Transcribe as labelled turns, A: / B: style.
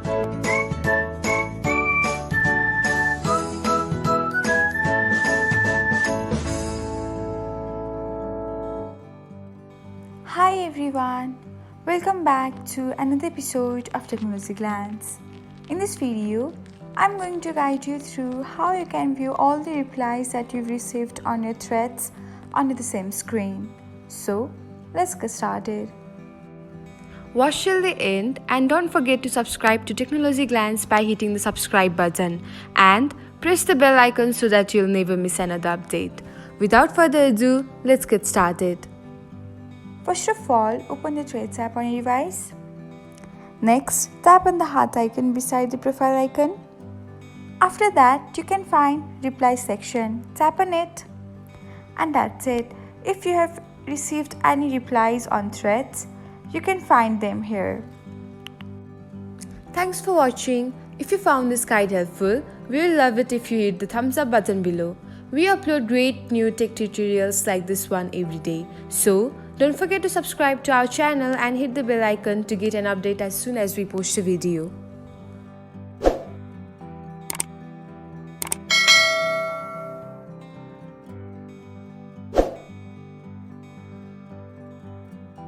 A: Hi everyone, welcome back to another episode of Technologyglance. In this video, I'm going to guide you through how you can view all the replies that you've received on your threads on the same screen. So, let's get started.
B: Watch till the end and don't forget to subscribe to Technologyglance by hitting the subscribe button and press the bell icon so that you'll never miss another update. Without further ado, let's get started.
A: First of all, open the Threads app on your device. Next, tap on the heart icon beside the profile icon. After that, you can find Reply section. Tap on it. And that's it. If you have received any replies on Threads, you can find them here.
B: Thanks for watching. If you found this guide helpful, we will love it if you hit the thumbs up button below. We upload great new tech tutorials like this one every day. So, don't forget to subscribe to our channel and hit the bell icon to get an update as soon as we post a video.